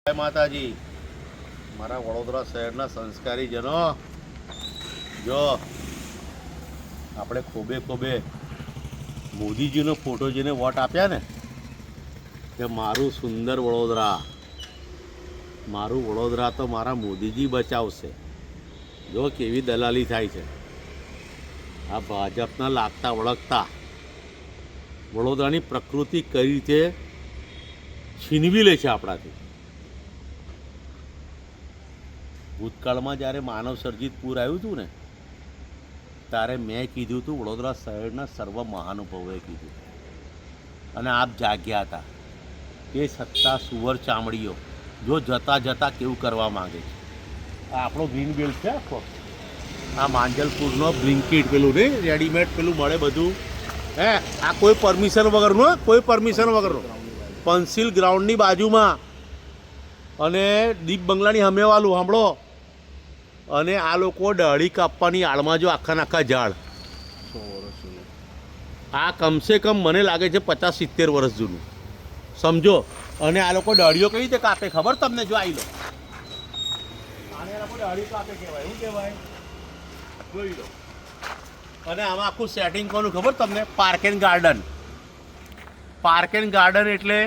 જય માતાજી. મારા વડોદરા શહેરના સંસ્કારી જનો, જો આપણે ખોબે ખોબે મોદીજીનો ફોટો જેને વોટ આપ્યા ને કે મારું સુંદર વડોદરા, મારું વડોદરા તો મારા મોદીજી બચાવશે. જો કેવી દલાલી થાય છે આ ભાજપના લાગતા વળગતા. વડોદરાની પ્રકૃતિ કઈ રીતે છીનવી લે છે આપણાથી. ભૂતકાળમાં જ્યારે માનવ સર્જિત પૂર આવ્યું હતું ને ત્યારે મેં કીધું હતું, વડોદરા શહેરના સર્વ મહાનુભાવોએ કીધું અને આપ જાગ્યા હતા. એ સત્તા સુવર ચામડીઓ જો જતાં જતાં કેવું કરવા માગે છે. આ આપણો ગ્રીન બેલ્ટ છે આખો, આ માંજલપુરનો બ્લિંકિટ પેલું નહીં રેડીમેડ પેલું મળે બધું. આ કોઈ પરમિશન વગરનું, કોઈ પરમિશન વગરનું પંસિલ ગ્રાઉન્ડની બાજુમાં અને દીપ બંગલાની સામેવાળું સાંભળો. અને આ લોકો દાઢી કાપવાની આડમાં જો આખા નાખા ઝાડ, આ કમસે કમ મને લાગે છે 50-70 વર્ષ જૂનું, સમજો. અને આ લોકો દાઢીઓ કઈ રીતે કાપે ખબર તમને? જો આવી લો, આને આ લોકો દાઢી કાપે કહેવાય. શું કહેવાય? જોઈ લો. અને આમાં આખું સેટિંગ કોનું ખબર તમને? Park and garden. Park and garden એટલે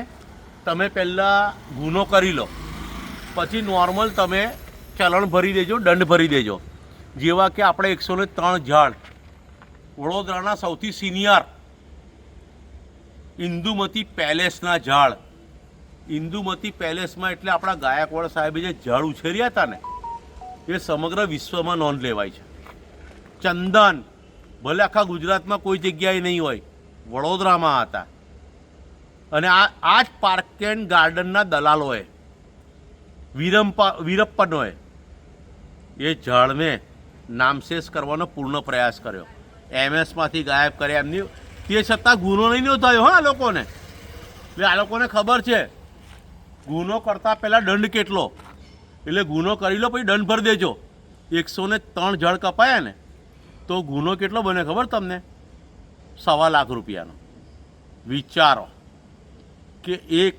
તમે પહેલાં ગુનો કરી લો, પછી નોર્મલ તમે ચલણ ભરી દેજો, દંડ ભરી દેજો. જેવા કે આપણે 103 ઝાડ વડોદરાના સૌથી સિનિયર ઇન્દુમતી પેલેસના ઝાડ. ઇન્દુમતી પેલેસમાં એટલે આપણા ગાયકવાડ સાહેબે જે ઝાડ ઉછેર્યા હતા ને એ સમગ્ર વિશ્વમાં નોંધ લેવાય છે. ચંદન ભલે આખા ગુજરાતમાં કોઈ જગ્યાએ નહીં હોય, વડોદરામાં હતા. અને આ જ પાર્ક એન્ડ ગાર્ડનના દલાલોએ, વીરપ્પનોએ એ ઝાડને નામશેષ કરવાનો પૂર્ણ પ્રયાસ કર્યો. એમએસમાંથી ગાયબ કર્યા એમની. તે છતાં ગુનો નહીં નોંધાયો. હા, આ લોકોને એટલે આ લોકોને ખબર છે ગુનો કરતાં પહેલાં દંડ કેટલો, એટલે ગુનો કરી લો પછી દંડ ભરી દેજો. 103 ઝાડ કપાયા ને તો ગુનો કેટલો બને ખબર તમને? 1.25 લાખ રૂપિયાનો. વિચારો કે એક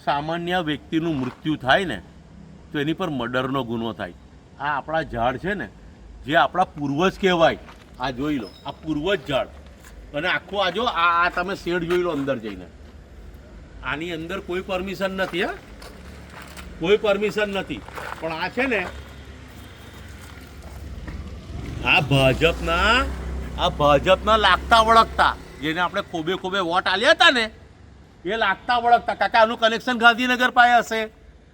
સામાન્ય વ્યક્તિનું મૃત્યુ થાય ને તો એની પર મર્ડરનો ગુનો થાય. આ આપણા ઝાડ છે ને, જે આપણા પૂર્વજ કહેવાય. આ જોઈ લો, આ પૂર્વજ ઝાડ. અને આખું આ જો આ તમે શેડ જોઈ લો અંદર જઈને. આની અંદર કોઈ પરમિશન નથી. હા, કોઈ પરમિશન નથી. પણ આ છે ને આ ભાજપના લાગતા વળગતા, જેને આપણે ખોબે ખોબે વોટ આલ્યા હતા ને એ લાગતા વળગતા. કાકા આનું કનેક્શન ગાંધીનગર પાસે હશે,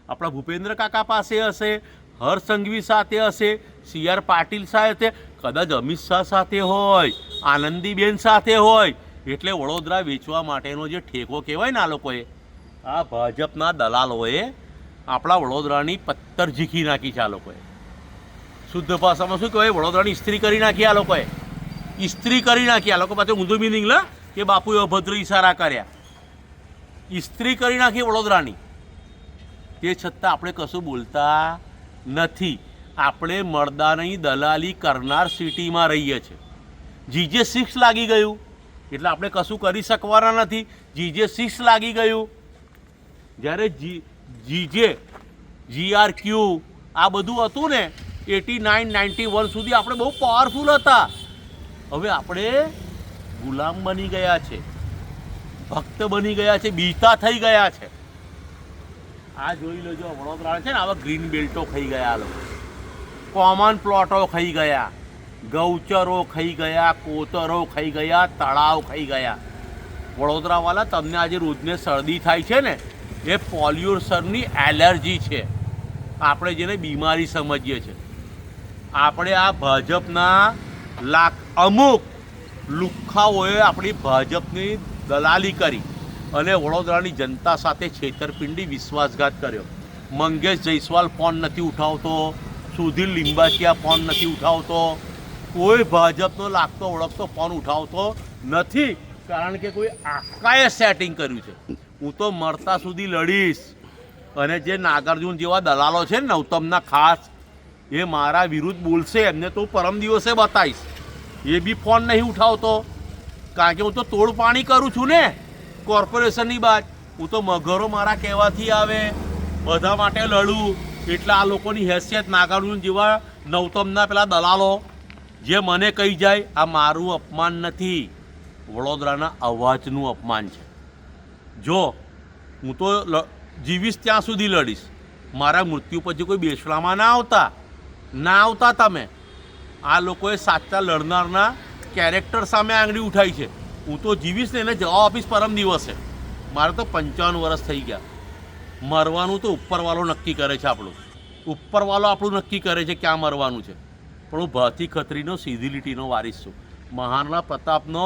આપણા ભૂપેન્દ્ર કાકા પાસે હશે, હર્ષ સંઘવી સાથે હશે, CR પાટીલ સાથે, કદાચ અમિત શાહ સાથે હોય, આનંદીબેન સાથે હોય. એટલે વડોદરા વેચવા માટેનો જે ઠેકો કહેવાય ને આ લોકોએ, આ ભાજપના દલાલોએ આપણા વડોદરાની પત્તર ઝીકી નાખી છે. આ લોકોએ શુદ્ધ ભાષામાં શું કહેવાય? વડોદરાની ઇસ્ત્રી કરી નાખી. આ લોકોએ ઇસ્ત્રી કરી નાખી. આ લોકો પાસે ઊંધું મિનિંગ લે કે બાપુએ અભદ્ર ઇશારા કર્યા. ઇસ્ત્રી કરી નાખી વડોદરાની. તે છતાં આપણે કશું બોલતા નથી. આપણે મર્દાની દલાલી કરનાર સિટીમાં રહીએ છીએ. GJ6 લાગી ગયું એટલે આપણે કશું કરી શકવાના નથી. GJ6 લાગી ગયું. જ્યારે GRQ આ બધું હતું ને 89-91 સુધી આપણે બહુ પાવરફુલ હતા. હવે આપણે ગુલામ બની ગયા છે, ભક્ત બની ગયા છે, બીતા થઈ ગયા છે. આ જોઈ લો, જો વડોદરા છે ને આવા ગ્રીન બેલ્ટો ખાઈ ગયા, લોકો કોમન પ્લોટો ખાઈ ગયા, ગૌચરો ખાઈ ગયા, કોતરો ખાઈ ગયા, તળાવ ખાઈ ગયા. વડોદરાવાળા, તમને આજે રોજને શરદી થાય છે ને એ પોલ્યુશનની એલર્જી છે. આપણે જેને બીમારી સમજીએ છીએ. આપણે આ ભાજપના અમુક લુખ્ખાઓએ આપણી ભાજપની દલાલી કરી અને વડોદરાની જનતા સાથે છેતરપિંડી, વિશ્વાસઘાત કર્યો. મંગેશ જયસ્વાલ ફોન નથી ઉઠાવતો, સુધીર લિંબાચિયા ફોન નથી ઉઠાવતો, કોઈ ભાજપનો લાગતો ઓળખતો ફોન ઉઠાવતો નથી. કારણ કે કોઈ આકાએ સેટિંગ કર્યું છે. હું તો મરતા સુધી લડીશ. અને જે નાગાર્જુન જેવા દલાલો છે ને નવતમના ખાસ, એ મારા વિરુદ્ધ બોલશે, એમને તો પરમ દિવસે બતાવીશ. એ બી ફોન નહીં ઉઠાવતો કારણ કે હું તો તોડ પાણી કરું છું ને કોર્પોરેશનની બાદ. હું તો મગરો મારા કહેવાથી આવે, બધા માટે લડું, એટલે આ લોકોની હેસિયત નાગાર્જુન જેવા નવતમના પેલા દલાલો જે મને કહી જાય, આ મારું અપમાન નથી, વડોદરાના અવાજનું અપમાન છે. જો હું તો જીવીશ ત્યાં સુધી લડીશ, મારા મૃત્યુ પછી કોઈ બેસલામાં ના આવતા તમે. આ લોકોએ સાચા લડનારના કેરેક્ટર સામે આંગળી ઉઠાઈ છે. હું તો જીવીશ ને એને જવાબ આપીશ પરમ દિવસે. મારે તો 55 વર્ષ થઈ ગયા. મરવાનું તો ઉપરવાળો નક્કી કરે છે. ઉપરવાળો આપણું નક્કી કરે છે ક્યાં મરવાનું છે. પણ હું ભાથી ખત્રીનો સીધી લીટીનો વારીસ છું, મહારાણા પ્રતાપનો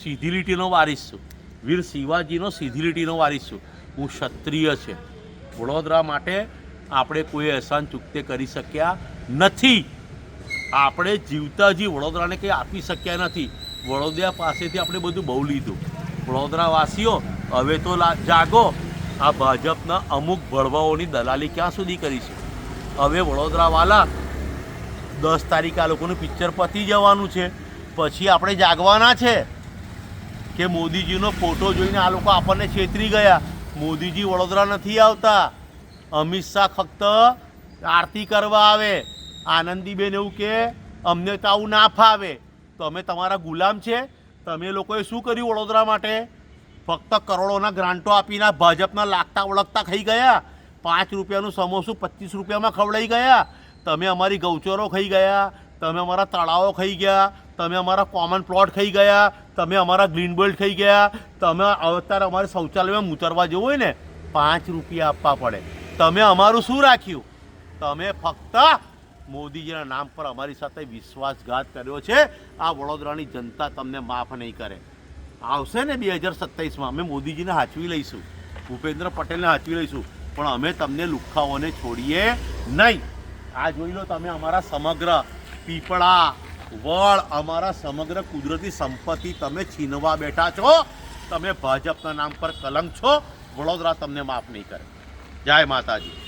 સીધી લીટીનો વારીસ છું, વીર શિવાજીનો સીધી લીટીનો વારીસ છું. હું ક્ષત્રિય છે. વડોદરા માટે આપણે કોઈ અહેસાન ચૂકતે કરી શક્યા નથી. આપણે જીવતા વડોદરાને કંઈ આપી શક્યા નથી. વડોદરા પાસેથી આપણે બધું બહુ લીધું. વડોદરાવાસીઓ હવે તો જાગો. આ ભાજપના અમુક ભળવાઓની દલાલી ક્યાં સુધી કરીશું? હવે વડોદરાવાલા 10 તારીખે આ લોકોનું પિક્ચર પતી જવાનું છે, પછી આપણે જાગવાના છે કે મોદીજીનો ફોટો જોઈને આ લોકો આપણને છેતરી ગયા. મોદીજી વડોદરા નથી આવતા. અમિત શાહ ફક્ત આરતી કરવા આવે. આનંદીબેન એવું કે અમને તો આવું ના ફાવે. તો અમે તમારા ગુલામ છે? તમે લોકોએ શું કર્યું વડોદરા માટે? ફક્ત કરોડોના ગ્રાન્ટો આપીને ભાજપના લાગતા ઓળખતા ખાઈ ગયા. 5 રૂપિયાનું સમોસું 25 રૂપિયામાં ખવડાવી ગયા. તમે અમારી ગૌચરો ખાઈ ગયા, તમે અમારા તળાવો ખાઈ ગયા, તમે અમારા કોમન પ્લોટ ખાઈ ગયા, તમે અમારા ગ્રીન બેલ્ટ ખાઈ ગયા. તમે અત્યારે અમારે શૌચાલયમાં મૂતરવા જવું હોય ને 5 રૂપિયા આપવા પડે. તમે અમારું શું રાખ્યું? તમે ફક્ત મોદીજીના નામ પર અમારી સાથે વિશ્વાસઘાત કર્યો છે. આ વડોદરાની જનતા તમને માફ નહીં કરે. આવશે ને 2027માં અમે મોદીજીને હાચવી લઈશું, ભૂપેન્દ્ર પટેલને હાચવી લઈશું, પણ અમે તમને લુખ્ખાઓને છોડીએ નહીં. આ જોઈ લો તમે, અમારા સમગ્ર પીપળા વડ, અમારા સમગ્ર કુદરતી સંપત્તિ તમે છીનવા બેઠા છો. તમે ભાજપના નામ પર કલંક છો. વડોદરા તમને માફ નહીં કરે. જય માતાજી.